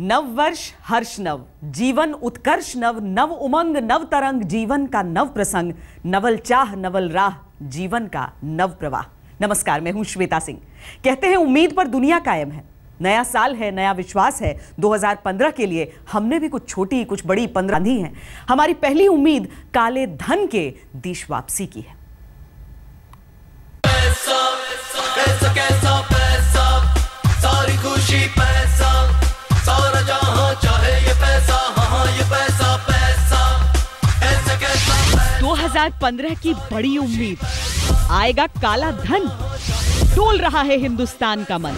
नव वर्ष हर्ष नव, जीवन उत्कर्ष नव, नव उमंग नव तरंग, जीवन का नव प्रसंग, नवल चाह नवल राह, जीवन का नव प्रवाह। नमस्कार, मैं हूं श्वेता सिंह। कहते हैं उम्मीद पर दुनिया कायम है। नया साल है, नया विश्वास है। 2015 के लिए हमने भी कुछ छोटी कुछ बड़ी 15 बांधी हैं। हमारी पहली उम्मीद काले धन के देश वापसी की है। पैसा, पैसा कैसा पैसा, सारी खुशी पैसा, सारा जहां चाहे ये पैसा, हाँ ये पैसा पैसा, ऐसा कैसा पैसा। 2015 की बड़ी उम्मीद, आएगा काला धन, डोल रहा है हिंदुस्तान का मन।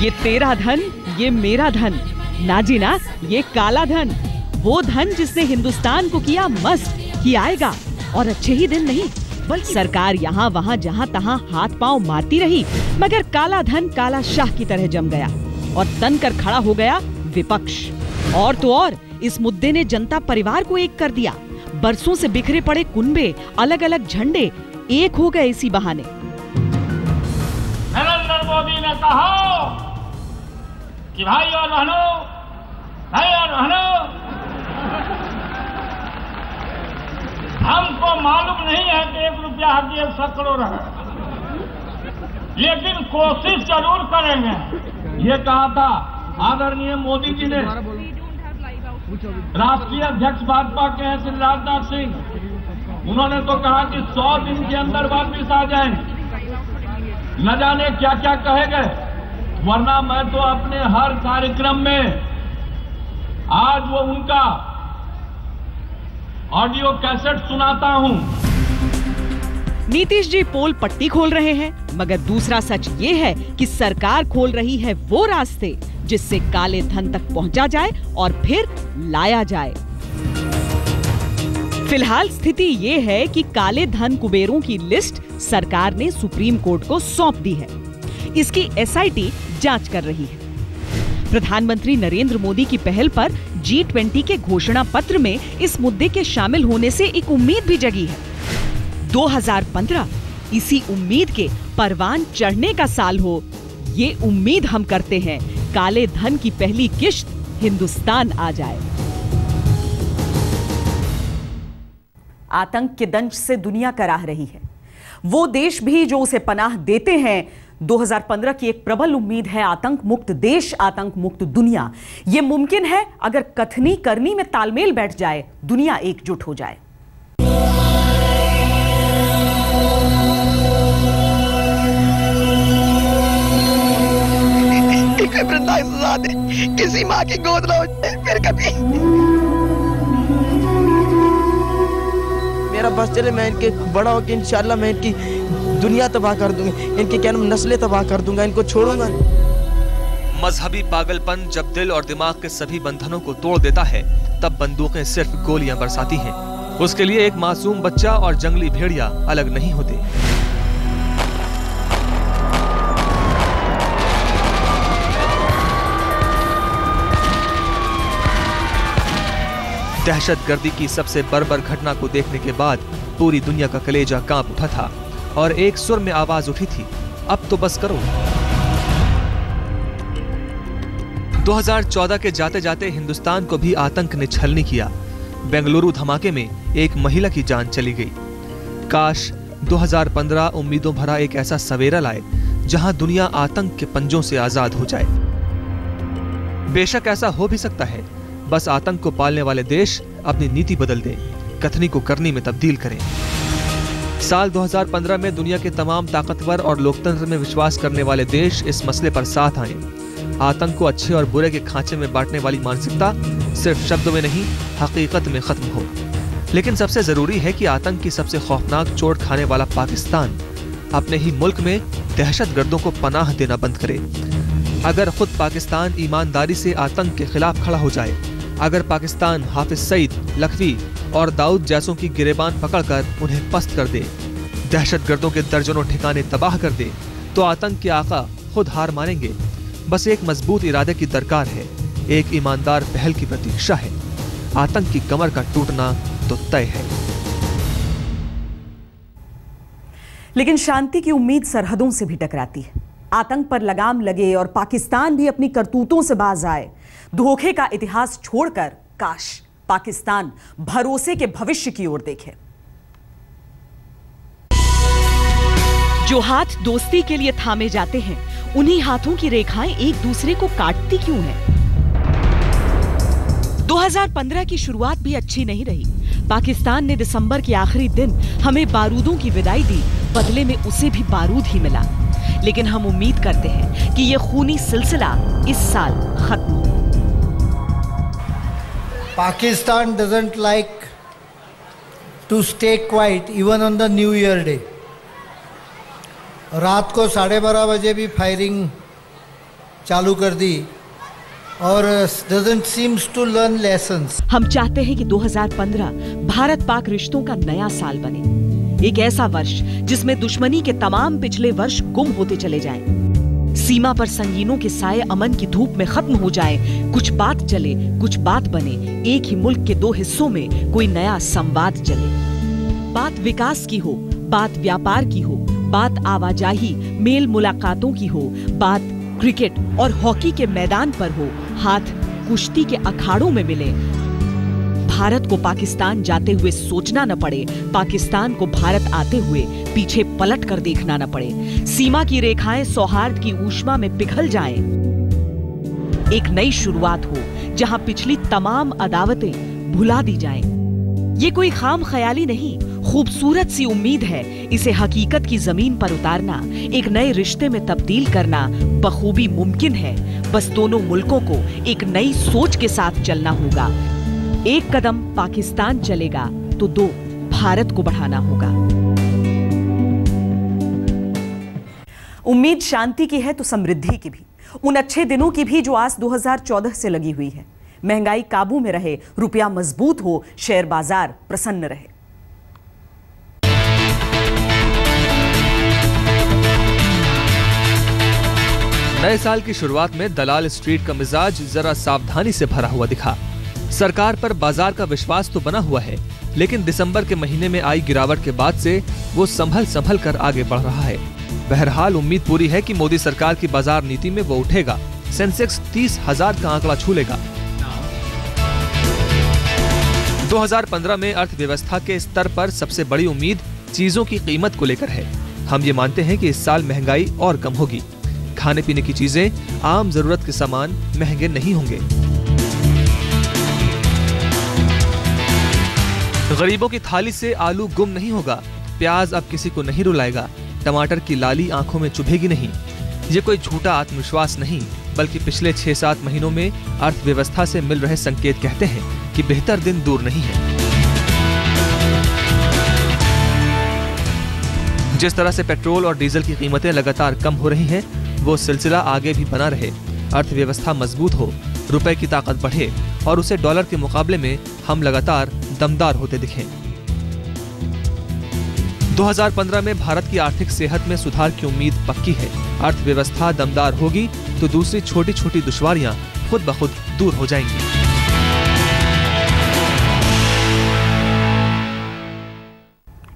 ये तेरा धन, ये मेरा धन, ना जी ना, ये काला धन, वो धन जिसने हिंदुस्तान को किया मस्त, कि आएगा और अच्छे ही दिन नहीं, बल्कि सरकार यहाँ वहाँ जहाँ तहाँ हाथ पांव मारती रही, मगर काला धन काला शाह की तरह जम गया और तन कर खड़ा हो गया विपक्ष। और तो और इस मुद्दे ने जनता परिवार को एक कर दिया। बरसों से बिखरे पड़े कुनबे, अलग अलग झंडे एक हो गए इसी बहाने। नरेंद्र मोदी ने कहा कि भाई और बहनों, हमको मालूम नहीं है कि 1 रुपया हर 100 करोड़ है, लेकिन कोशिश जरूर करेंगे। ये कहा था आदरणीय मोदी जी ने। राष्ट्रीय अध्यक्ष भाजपा के हैं श्री राजनाथ सिंह, उन्होंने तो कहा कि 100 दिन के अंदर वापिस आ जाएं। न जाने क्या क्या कहे गए, वरना मैं तो अपने हर कार्यक्रम में आज वो उनका ऑडियो कैसेट सुनाता हूं। नीतीश जी पोल पट्टी खोल रहे हैं, मगर दूसरा सच ये है कि सरकार खोल रही है वो रास्ते जिससे काले धन तक पहुंचा जाए और फिर लाया जाए। फिलहाल स्थिति ये है कि काले धन कुबेरों की लिस्ट सरकार ने सुप्रीम कोर्ट को सौंप दी है। इसकी एसआईटी जांच कर रही है। प्रधानमंत्री नरेंद्र मोदी की पहल पर G20 के घोषणा पत्र में इस मुद्दे के शामिल होने से एक उम्मीद भी जगी है। 2015 इसी उम्मीद के परवान चढ़ने का साल हो, ये उम्मीद हम करते हैं काले धन की पहली किश्त हिंदुस्तान आ जाए। आतंक के दंश से दुनिया कराह रही है। वो देश भी जो उसे पनाह देते हैं। 2015 की एक प्रबल उम्मीद है आतंक मुक्त देश, आतंक मुक्त दुनिया। यह मुमकिन है अगर कथनी करनी में तालमेल बैठ जाए, दुनिया एकजुट हो जाए। किसी माँ की गोद ना उठे फिर कभी। मेरा बस चले, मैं इनके बड़ा होकर इंशाल्लाह मैं इनकी दुनिया तबाह कर दूंगा, इनकी क्या नस्लें तबाह कर दूंगा, इनको छोड़ूंगा। मजहबी पागलपन जब दिल और दिमाग के सभी बंधनों को तोड़ देता है, तब बंदूकें सिर्फ गोलियां बरसाती हैं। उसके लिए एक मासूम बच्चा और जंगली भेड़िया अलग नहीं होते। दहशतगर्दी की सबसे बर्बर घटना को देखने के बाद पूरी दुनिया का कलेजा कांप उठा था और एक सुर में आवाज उठी थी, अब तो बस करो। 2014 के जाते जाते हिंदुस्तान को भी आतंक ने छलनी किया। बेंगलुरु धमाके में एक महिला की जान चली गई। काश 2015 उम्मीदों भरा एक ऐसा सवेरा लाए जहां दुनिया आतंक के पंजों से आजाद हो जाए। बेशक ऐसा हो भी सकता है, बस आतंक को पालने वाले देश अपनी नीति बदल दें, कथनी को करनी में तब्दील करें। साल 2015 में दुनिया के तमाम ताकतवर और लोकतंत्र में विश्वास करने वाले देश इस मसले पर साथ आए। आतंक को अच्छे और बुरे के खांचे में बांटने वाली मानसिकता सिर्फ शब्दों में नहीं, हकीकत में खत्म हो। लेकिन सबसे जरूरी है कि आतंक की सबसे खौफनाक चोट खाने वाला पाकिस्तान अपने ही मुल्क में दहशतगर्दों को पनाह देना बंद करे। अगर खुद पाकिस्तान ईमानदारी से आतंक के खिलाफ खड़ा हो जाए, अगर पाकिस्तान हाफिज सईद, लखवी और दाऊद जैसों की गिरेबान पकड़कर उन्हें पस्त कर दे, दहशतगर्दों के दर्जनों ठिकाने तबाह कर दे, तो आतंक के आका खुद हार मानेंगे। बस एक मजबूत इरादे की दरकार है, एक ईमानदार पहल की प्रतीक्षा है। आतंक की कमर का टूटना तो तय है। लेकिन शांति की उम्मीद सरहदों से भी टकराती है। आतंक पर लगाम लगे और पाकिस्तान भी अपनी करतूतों से बाज आए। धोखे का इतिहास छोड़कर काश पाकिस्तान भरोसे के भविष्य की ओर देखे। जो हाथ दोस्ती के लिए थामे जाते हैं, उन्हीं हाथों की रेखाएं एक दूसरे को काटती क्यों हैं? 2015 की शुरुआत भी अच्छी नहीं रही। पाकिस्तान ने दिसंबर के आखिरी दिन हमें बारूदों की विदाई दी, बदले में उसे भी बारूद ही मिला। लेकिन हम उम्मीद करते हैं कि यह खूनी सिलसिला इस साल खत्म हो। Pakistan doesn't like to stay quiet even on the New Year day. रात को 12:30 बजे भी फायरिंग चालू कर दी और doesn't seems to learn lessons. हम चाहते हैं कि 2015 भारत पाक रिश्तों का नया साल बने, एक ऐसा वर्ष जिसमें दुश्मनी के तमाम पिछले वर्ष गुम होते चले जाएं। सीमा पर संगीनों के साए अमन की धूप में खत्म हो जाए, कुछ बात चले कुछ बात बने, एक ही मुल्क के दो हिस्सों में कोई नया संवाद चले। बात विकास की हो, बात व्यापार की हो, बात आवाजाही मेल मुलाकातों की हो, बात क्रिकेट और हॉकी के मैदान पर हो, हाथ कुश्ती के अखाड़ों में मिले। भारत को पाकिस्तान जाते हुए सोचना न पड़े, पाकिस्तान को भारत आते हुए पीछे पलट कर देखना न पड़े। सीमा की रेखाएं सौहार्द की ऊष्मा में पिघल जाएं। एक नई शुरुआत हो जहां पिछली तमाम अदावतें भुला दी जाएं। ये कोई खाम ख्याली नहीं, खूबसूरत सी उम्मीद है। इसे हकीकत की जमीन पर उतारना, एक नए रिश्ते में तब्दील करना बखूबी मुमकिन है। बस दोनों मुल्कों को एक नई सोच के साथ चलना होगा। एक कदम पाकिस्तान चलेगा तो दो भारत को बढ़ाना होगा। उम्मीद शांति की है तो समृद्धि की भी, उन अच्छे दिनों की भी जो आज 2014 से लगी हुई है। महंगाई काबू में रहे, रुपया मजबूत हो, शेयर बाजार प्रसन्न रहे। नए साल की शुरुआत में दलाल स्ट्रीट का मिजाज जरा सावधानी से भरा हुआ दिखा। सरकार पर बाजार का विश्वास तो बना हुआ है, लेकिन दिसंबर के महीने में आई गिरावट के बाद से वो संभल कर आगे बढ़ रहा है। बहरहाल उम्मीद पूरी है कि मोदी सरकार की बाजार नीति में वो उठेगा। सेंसेक्स 30,000 का आंकड़ा छू लेगा। 2015 में अर्थव्यवस्था के स्तर पर सबसे बड़ी उम्मीद चीजों की कीमत को लेकर है। हम ये मानते हैं कि इस साल महंगाई और कम होगी। खाने पीने की चीजें, आम जरूरत के सामान महंगे नहीं होंगे। गरीबों की थाली से आलू गुम नहीं होगा। प्याज अब किसी को नहीं रुलाएगा। टमाटर की लाली आंखों में चुभेगी नहीं। ये कोई झूठा आत्मविश्वास नहीं, बल्कि पिछले 6-7 महीनों में अर्थव्यवस्था से मिल रहे संकेत कहते हैं कि बेहतर दिन दूर नहीं है। जिस तरह से पेट्रोल और डीजल की कीमतें लगातार कम हो रही हैं, वो सिलसिला आगे भी बना रहे। अर्थव्यवस्था मजबूत हो, रुपए की ताकत बढ़े और उसे डॉलर के मुकाबले में हम लगातार दमदार होते दिखें। 2015 में भारत की आर्थिक सेहत में सुधार की उम्मीद पक्की है। अर्थव्यवस्था दमदार होगी तो दूसरी छोटी छोटी दुश्वारियां खुद ब खुद दूर हो जाएंगी।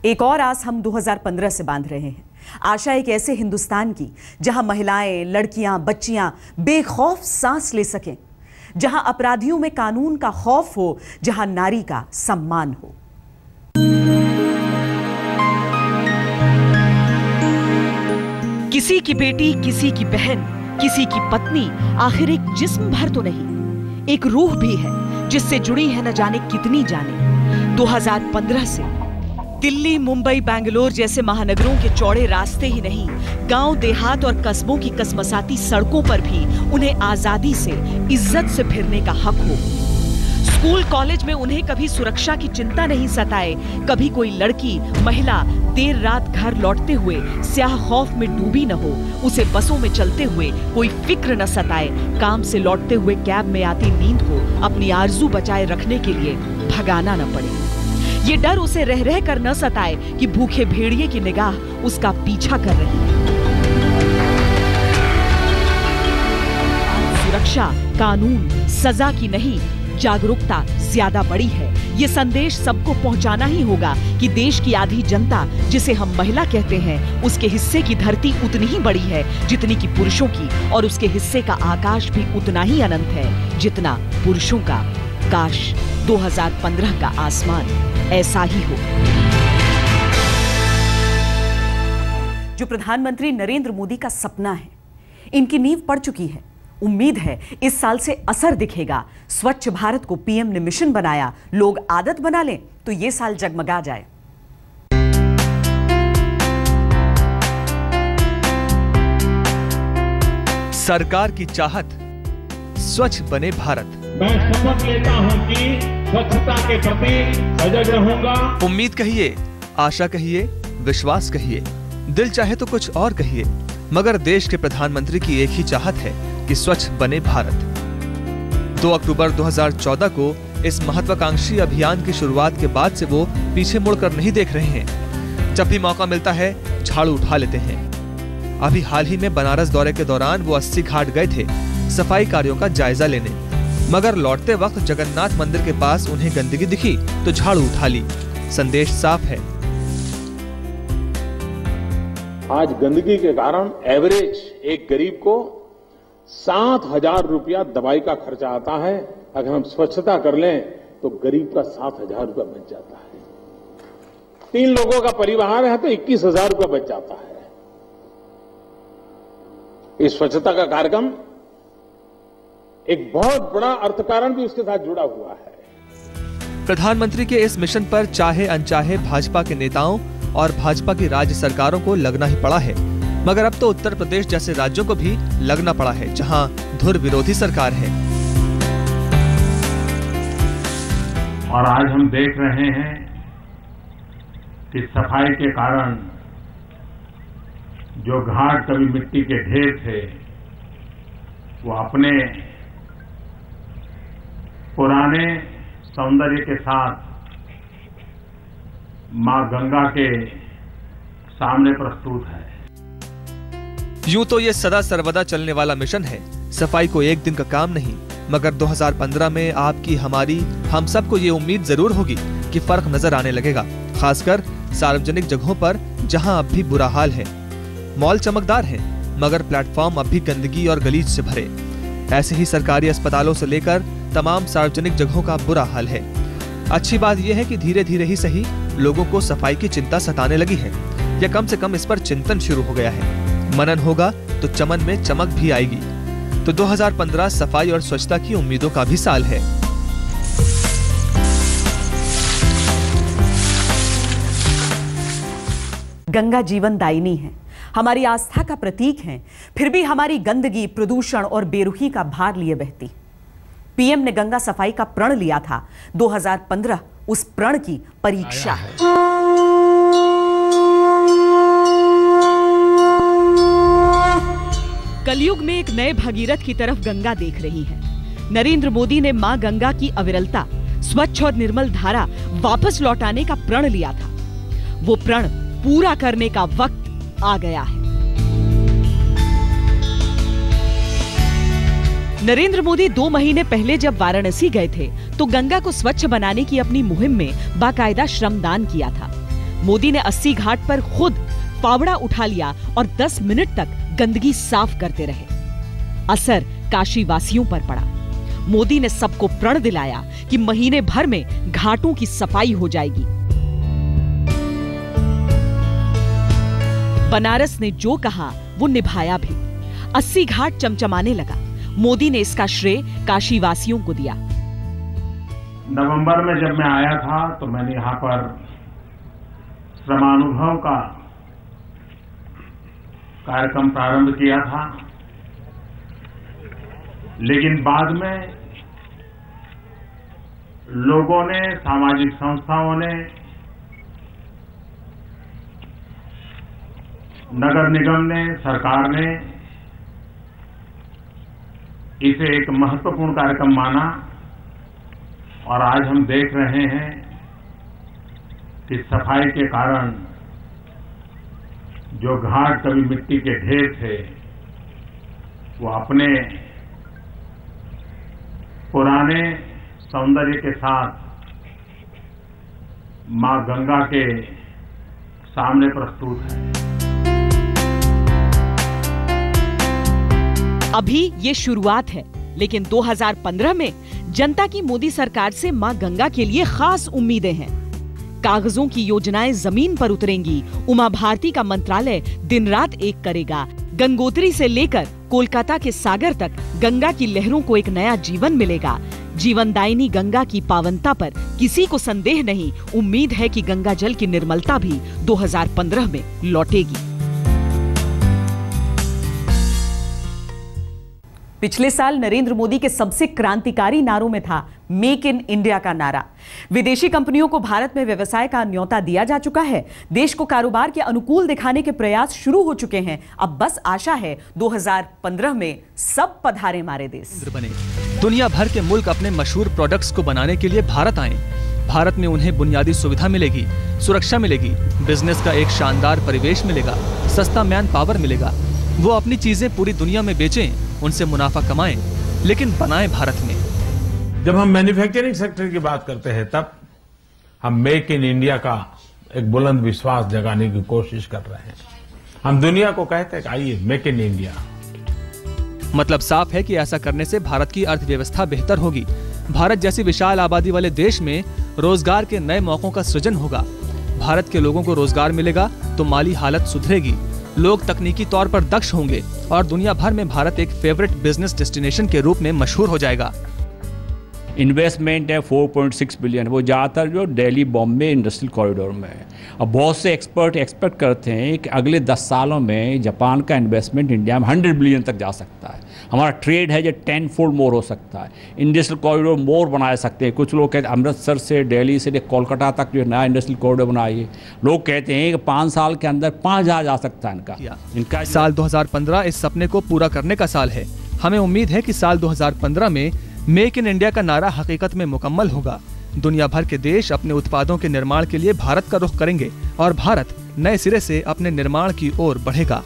एक और आस हम 2015 से बांध रहे हैं। आशा एक ऐसे हिंदुस्तान की जहां महिलाएं, लड़कियां, बच्चियां बेखौफ सांस ले सकें, जहां अपराधियों में कानून का खौफ हो, जहां नारी का सम्मान हो। किसी की बेटी, किसी की बहन, किसी की पत्नी आखिर एक जिस्म भर तो नहीं, एक रूह भी है जिससे जुड़ी है न जाने कितनी जाने। 2015 से दिल्ली, मुंबई, बेंगलोर जैसे महानगरों के चौड़े रास्ते ही नहीं, गांव, देहात और कस्बों की कसमसाती सड़कों पर भी उन्हें आजादी से, इज्जत से फिरने का हक हो। स्कूल, कॉलेज में उन्हें कभी सुरक्षा की चिंता नहीं सताए। कभी कोई लड़की, महिला देर रात घर लौटते हुए स्याह खौफ में डूबी न हो। उसे बसों में चलते हुए कोई फिक्र न सताए। काम से लौटते हुए कैब में आती नींद को अपनी आरजू बचाए रखने के लिए भगाना न पड़े। ये डर उसे रह रह कर न सताए कि भूखे भेड़िए की निगाह उसका पीछा कर रही है। सुरक्षा, कानून, सजा की नहीं, जागरूकता ज्यादा बड़ी है। ये संदेश सबको पहुंचाना ही होगा कि देश की आधी जनता, जिसे हम महिला कहते हैं, उसके हिस्से की धरती उतनी ही बड़ी है जितनी कि पुरुषों की, और उसके हिस्से का आकाश भी उतना ही अनंत है जितना पुरुषों का। काश 2015 का आसमान ऐसा ही हो। जो प्रधानमंत्री नरेंद्र मोदी का सपना है, इनकी नींव पड़ चुकी है। उम्मीद है इस साल से असर दिखेगा। स्वच्छ भारत को पीएम ने मिशन बनाया, लोग आदत बना लें तो ये साल जगमगा जाए। सरकार की चाहत, स्वच्छ बने भारत। मैं शपथ लेता हूं कि स्वच्छता के प्रति सजग रहूंगा। उम्मीद कहिए, आशा कहिए, विश्वास कहिए, दिल चाहे तो कुछ और कहिए, मगर देश के प्रधानमंत्री की एक ही चाहत है कि स्वच्छ बने भारत। 2 अक्टूबर 2014 को इस महत्वाकांक्षी अभियान की शुरुआत के बाद से वो पीछे मुड़कर नहीं देख रहे हैं। जब भी मौका मिलता है झाड़ू उठा लेते हैं। अभी हाल ही में बनारस दौरे के दौरान वो 80 घाट गए थे सफाई कार्यों का जायजा लेने, मगर लौटते वक्त जगन्नाथ मंदिर के पास उन्हें गंदगी दिखी तो झाड़ू उठा ली। संदेश साफ है। आज गंदगी के कारण एवरेज एक गरीब को 7,000 रुपया दवाई का खर्चा आता है। अगर हम स्वच्छता कर लें तो गरीब का 7,000 रुपया बच जाता है। 3 लोगों का परिवार है तो 21,000 रुपया बच जाता है। इस स्वच्छता का कार्यक्रम एक बहुत बड़ा अर्थकारण भी उसके साथ जुड़ा हुआ है। प्रधानमंत्री के इस मिशन पर चाहे अनचाहे भाजपा के नेताओं और भाजपा की राज्य सरकारों को लगना ही पड़ा है, मगर अब तो उत्तर प्रदेश जैसे राज्यों को भी लगना पड़ा है, जहां धुर विरोधी सरकार है। और आज हम देख रहे हैं कि सफाई के कारण जो घाट कभी मिट्टी के ढेर थे, वो अपने पुराने सौंदर्य के साथ मां गंगा के सामने प्रस्तुत है। यूं तो ये सदा सर्वदा चलने वाला मिशन है, सफाई को एक दिन का काम नहीं, मगर 2015 में आपकी, हमारी, हम सबको ये उम्मीद जरूर होगी कि फर्क नजर आने लगेगा, खासकर सार्वजनिक जगहों पर जहां अब भी बुरा हाल है। मॉल चमकदार हैं, मगर प्लेटफॉर्म अब भी गंदगी और गलीज से भरे। ऐसे ही सरकारी अस्पतालों से लेकर तमाम सार्वजनिक जगहों का बुरा हाल है। अच्छी बात यह है कि धीरे धीरे ही सही लोगों को सफाई की चिंता सताने लगी है, या कम से कम इस पर चिंतन शुरू हो गया है। मनन होगा तो चमन में चमक भी आएगी। तो 2015 सफाई और स्वच्छता की उम्मीदों का भी साल है। गंगा जीवन दायिनी है, हमारी आस्था का प्रतीक है, फिर भी हमारी गंदगी, प्रदूषण और बेरुखी का भार लिए बहती। पीएम ने गंगा सफाई का प्रण लिया था। 2015 उस प्रण की परीक्षा है। कलयुग में एक नए भगीरथ की तरफ गंगा देख रही है। नरेंद्र मोदी ने मां गंगा की अविरलता, स्वच्छ और निर्मल धारा वापस लौटाने का प्रण लिया था। वो प्रण पूरा करने का वक्त आ गया है। नरेंद्र मोदी 2 महीने पहले जब वाराणसी गए थे तो गंगा को स्वच्छ बनाने की अपनी मुहिम में बाकायदा श्रमदान किया था। मोदी ने 80 घाट पर खुद फावड़ा उठा लिया और 10 मिनट तक गंदगी साफ करते रहे। असर काशी वासियों पर पड़ा। मोदी ने सबको प्रण दिलाया कि महीने भर में घाटों की सफाई हो जाएगी। बनारस ने जो कहा वो निभाया भी। 80 घाट चमचमाने लगा। मोदी ने इसका श्रेय काशी वासियों को दिया। नवंबर में जब मैं आया था तो मैंने यहाँ पर श्रमानुभव का कार्यक्रम प्रारंभ किया था, लेकिन बाद में लोगों ने, सामाजिक संस्थाओं ने, नगर निगम ने, सरकार ने इसे एक महत्वपूर्ण कार्यक्रम माना और आज हम देख रहे हैं कि सफाई के कारण जो घाट कभी मिट्टी के ढेर थे, वो अपने पुराने सौंदर्य के साथ मां गंगा के सामने प्रस्तुत है। अभी ये शुरुआत है, लेकिन 2015 में जनता की मोदी सरकार से मां गंगा के लिए खास उम्मीदें हैं। कागजों की योजनाएं जमीन पर उतरेंगी। उमा भारती का मंत्रालय दिन रात एक करेगा। गंगोत्री से लेकर कोलकाता के सागर तक गंगा की लहरों को एक नया जीवन मिलेगा। जीवनदायिनी गंगा की पावनता पर किसी को संदेह नहीं। उम्मीद है कि गंगा जल की निर्मलता भी 2015 में लौटेगी। पिछले साल नरेंद्र मोदी के सबसे क्रांतिकारी नारों में था मेक इन इंडिया का नारा। विदेशी कंपनियों को भारत में व्यवसाय का न्योता दिया जा चुका है। देश को कारोबार के अनुकूल दिखाने के प्रयास शुरू हो चुके हैं। अब बस आशा है 2015 में सब पधारे मारे देश बने। दुनिया भर के मुल्क अपने मशहूर प्रोडक्ट्स को बनाने के लिए भारत आए। भारत में उन्हें बुनियादी सुविधा मिलेगी, सुरक्षा मिलेगी, बिजनेस का एक शानदार परिवेश मिलेगा, सस्ता मैन पावर मिलेगा। वो अपनी चीजें पूरी दुनिया में बेचें, उनसे मुनाफा कमाएं, लेकिन बनाएं भारत में। जब हम मैन्युफैक्चरिंग सेक्टर की बात करते हैं तब हम मेक इन इंडिया का एक बुलंद विश्वास जगाने की कोशिश कर रहे हैं। हम दुनिया को कहते हैं कि आइए मेक इन इंडिया। मतलब साफ है कि ऐसा करने से भारत की अर्थव्यवस्था बेहतर होगी। भारत जैसी विशाल आबादी वाले देश में रोजगार के नए मौकों का सृजन होगा। भारत के लोगों को रोजगार मिलेगा तो माली हालत सुधरेगी, लोग तकनीकी तौर पर दक्ष होंगे और दुनिया भर में भारत एक फेवरेट बिजनेस डेस्टिनेशन के रूप में मशहूर हो जाएगा। इन्वेस्टमेंट है 4.6 बिलियन, वो ज़्यादातर जो दिल्ली बॉम्बे इंडस्ट्रियल कॉरिडोर में है। अब बहुत से एक्सपर्ट एक्सपेक्ट करते हैं कि अगले 10 सालों में जापान का इन्वेस्टमेंट इंडिया में 100 बिलियन तक जा सकता है। हमारा ट्रेड है जो 10 फोल्ड मोर हो सकता है। इंडस्ट्रियल कॉरिडोर मोर बना सकते हैं। कुछ लोग कहते हैं अमृतसर से दिल्ली से कोलकाता तक जो नया इंडस्ट्रियल कॉरिडोर बनाइए। लोग कहते हैं कि 5 साल के अंदर 5000 जा सकता है इनका। साल 2015 इस सपने को पूरा करने का साल है। हमें उम्मीद है कि साल 2015 में मेक इन इंडिया का नारा हकीकत में मुकम्मल होगा। दुनिया भर के देश अपने उत्पादों के निर्माण के लिए भारत का रुख करेंगे और भारत नए सिरे से अपने निर्माण की ओर बढ़ेगा।